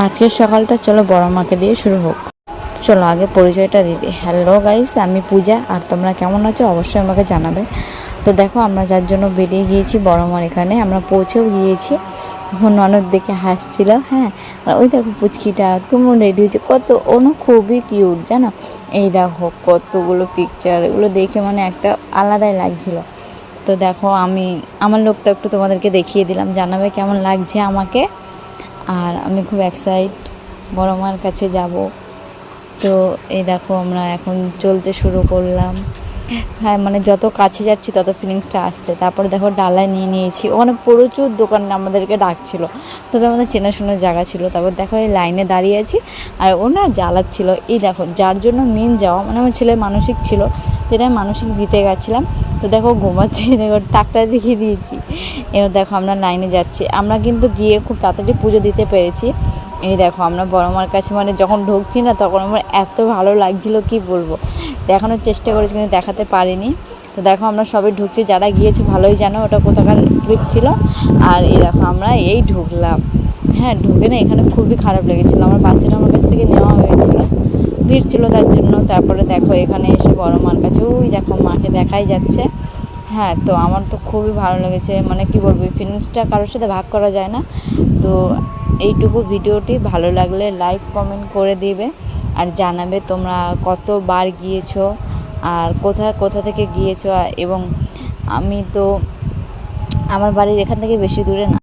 আজকের সকালটা চলো বড় মাকে দিয়ে শুরু হোক। চলো আগে পরিচয়টা দিয়ে দিই। হ্যালো গাইস, আমি পূজা, আর তোমরা কেমন আছো অবশ্যই আমাকে জানাবে। তো দেখো, আমরা যার জন্য বেরিয়ে গিয়েছি বড় মার এখানে, আমরা পৌঁছেও গিয়েছি। তখন ননদ দেখে হাসছিল। হ্যাঁ, আর ওই দেখো পুচকিটা কেমন রেডি হয়েছে, কত ও না খুবই কিউট জানো। এই দেখো কতগুলো পিকচার, এগুলো দেখে মানে একটা আলাদাই লাগছিল। তো দেখো, আমি আমার লোকটা একটু তোমাদেরকে দেখিয়ে দিলাম, জানাবে কেমন লাগছে আমাকে। আর আমি খুব এক্সাইট বড় মার কাছে যাব। তো এই দেখো, আমরা এখন চলতে শুরু করলাম। হ্যাঁ, মানে যত কাছে যাচ্ছি তত ফিলিংসটা আসছে। তারপরে দেখো ডালায় নিয়ে নিয়েছি, ওখানে প্রচুর দোকান আমাদেরকে ডাকছিল, তবে আমাদের চেনাশোনা জায়গা ছিল। তারপর দেখো এই লাইনে দাঁড়িয়ে আছি, আর ও না জ্বালাচ্ছিল। এই দেখো, যার জন্য মেন যাওয়া, মানে আমার ছেলের মানসিক ছিল, যেটা আমি মানসিক দিতে গেছিলাম। তো দেখো ঘুমাচ্ছে, দেখো টাকটা দেখিয়ে দিয়েছি। এবার দেখো আমরা লাইনে যাচ্ছি, আমরা কিন্তু গিয়ে খুব তাড়াতাড়ি পুজো দিতে পেরেছি। এই দেখো আমরা বড় মার কাছে মানে যখন ঢুকছি না, তখন আমার এত ভালো লাগছিলো কি বলবো। দেখানোর চেষ্টা করেছি কিন্তু দেখাতে পারিনি। তো দেখো আমরা সবাই ঢুকছি, যারা গিয়েছো ভালোই জানো ওটা কোথাকার ক্লিপ ছিল। আর এই দেখো আমরা এই ঢুকলাম। হ্যাঁ, ঢুকে না এখানে খুবই খারাপ লেগেছিলো, আমার বাচ্চাটা আমার কাছ থেকে নেওয়া হয়েছিল, ভিড় ছিল তার জন্য। তারপরে দেখো এখানে এসে বড় মার কাছে ওই দেখো মাকে দেখাই যাচ্ছে। হ্যাঁ, তো আমার তো খুবই ভালো লেগেছে, মানে কি বলবো, এই ফিলিংসটা কারোর সাথে ভাগ করা যায় না। তো এইটুকু ভিডিওটি ভালো লাগলে লাইক কমেন্ট করে দিবে, আর জানাবে তোমরা কতবার গিয়েছো আর কোথা থেকে গিয়েছো। এবং আমি তো আমার বাড়ির এখান থেকে বেশি দূরে না।